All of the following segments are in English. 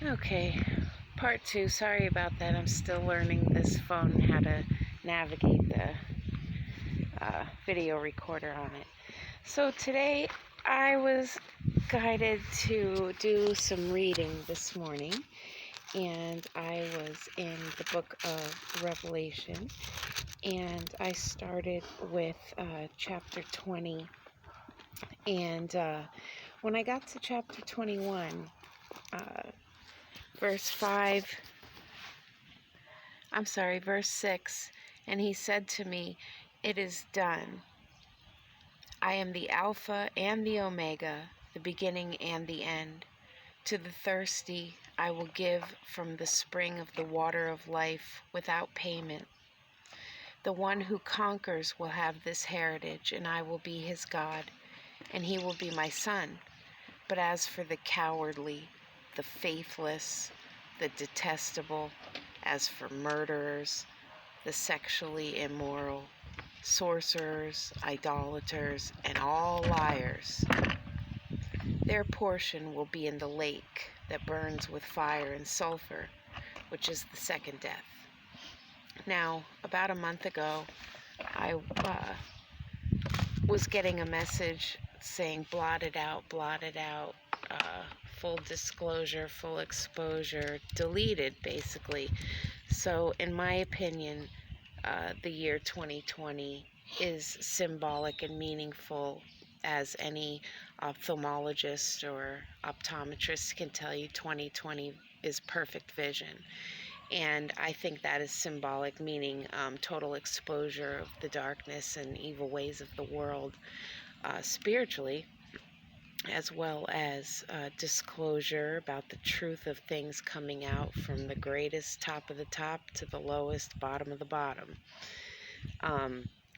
Okay, part two. Sorry about that. I'm still learning this phone, how to navigate the video recorder on it. So today I was guided to do some reading this morning, and I was in the book of Revelation, and I started with chapter 20. And when I got to chapter 21, verse 6, and he said to me, "It is done. I am the Alpha and the Omega, the beginning and the end. To the thirsty I will give from the spring of the water of life without payment. The one who conquers will have this heritage, and I will be his God, and he will be my son. But as for the cowardly, the faithless, the detestable, as for murderers, the sexually immoral, sorcerers, idolaters, and all liars, their portion will be in the lake that burns with fire and sulfur, which is the second death." Now, about a month ago, I was getting a message saying blotted out, full disclosure, full exposure, deleted basically. So in my opinion, the year 2020 is symbolic and meaningful, as any ophthalmologist or optometrist can tell you. 2020 is perfect vision. And I think that is symbolic, meaning total exposure of the darkness and evil ways of the world spiritually, as well as disclosure about the truth of things coming out from the greatest top of the top to the lowest bottom of the bottom.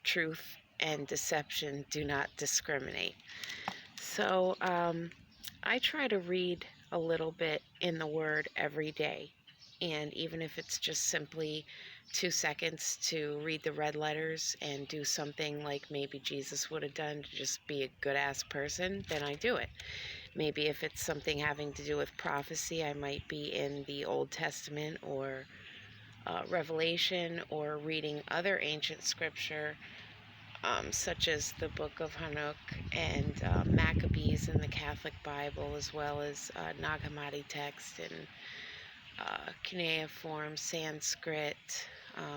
Truth and deception do not discriminate. So I try to read a little bit in the Word every day. And even if it's just simply 2 seconds to read the red letters and do something like maybe Jesus would have done to just be a good-ass person, then I do it. Maybe if it's something having to do with prophecy, I might be in the Old Testament or Revelation, or reading other ancient scripture, such as the book of Hanuk and Maccabees in the Catholic Bible, as well as Nag Hammadi text and cuneiform, Sanskrit,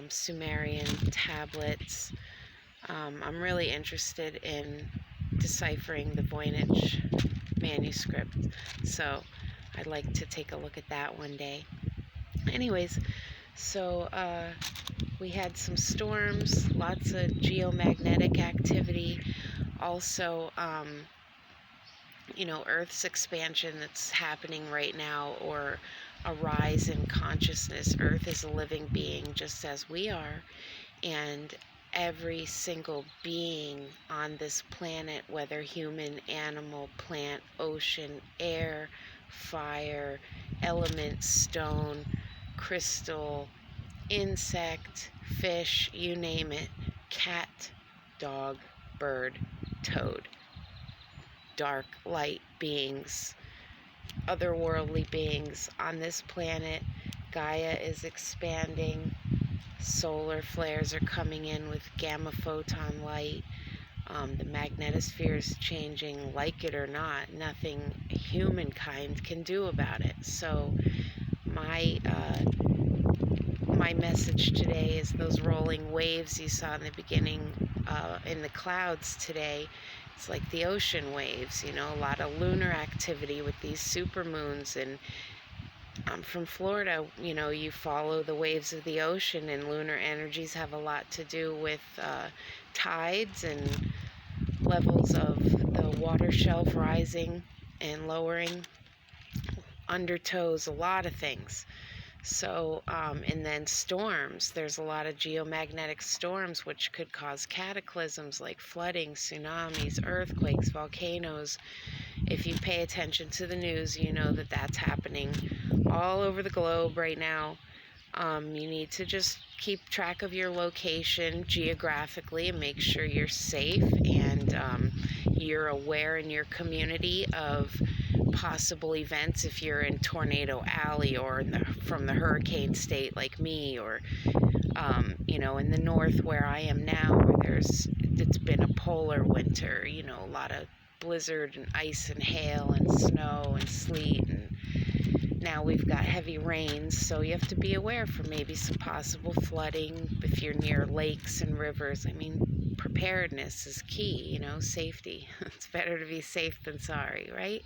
Sumerian tablets. I'm really interested in deciphering the Voynich manuscript, so I'd like to take a look at that one day. Anyways, so we had some storms, lots of geomagnetic activity, also Earth's expansion that's happening right now, or a rise in consciousness. Earth is a living being just as we are, and every single being on this planet, whether human, animal, plant, ocean, air, fire, element, stone, crystal, insect, fish, you name it, cat, dog, bird, toad, dark light beings, otherworldly beings on this planet. Gaia is expanding. Solar flares are coming in with gamma photon light. The magnetosphere is changing, like it or not. Nothing humankind can do about it. So my message today is those rolling waves you saw in the beginning in the clouds today. It's like the ocean waves, a lot of lunar activity with these supermoons. And I'm from Florida, you follow the waves of the ocean, and lunar energies have a lot to do with tides and levels of the water shelf rising and lowering, undertows, a lot of things. So, and then storms. There's a lot of geomagnetic storms which could cause cataclysms like flooding, tsunamis, earthquakes, volcanoes. If you pay attention to the news, you know that that's happening all over the globe right now. You need to just keep track of your location geographically and make sure you're safe, and you're aware in your community of possible events if you're in Tornado Alley or from the hurricane state like me, or in the north where I am now, where it's been a polar winter, a lot of blizzard and ice and hail and snow and sleet, and now we've got heavy rains, so you have to be aware for maybe some possible flooding if you're near lakes and rivers. I mean, preparedness is key, safety. It's better to be safe than sorry, right?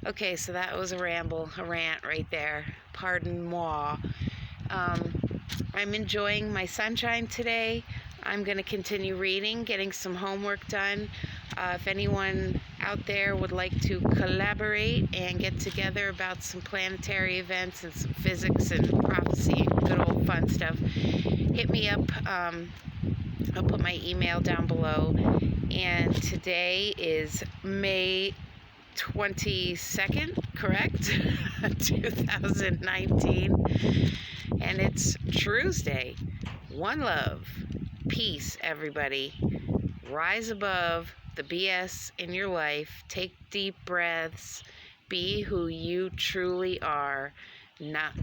Okay, so that was a rant right there. Pardon moi. I'm enjoying my sunshine today. I'm going to continue reading, getting some homework done. If anyone out there would like to collaborate and get together about some planetary events and some physics and prophecy and good old fun stuff, hit me up. I'll put my email down below. And today is May 22nd, correct? 2019. And it's Tuesday. One love. Peace, everybody. Rise above the BS in your life. Take deep breaths. Be who you truly are.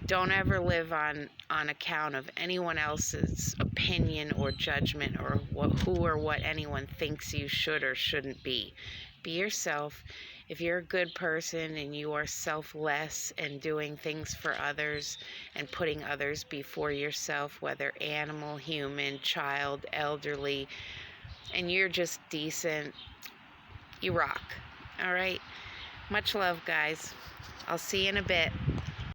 Don't ever live on account of anyone else's opinion or judgment, or who or what anyone thinks you should or shouldn't be. Be yourself. If you're a good person and you are selfless and doing things for others and putting others before yourself, whether animal, human, child, elderly, and you're just decent, you rock. All right? Much love, guys. I'll see you in a bit.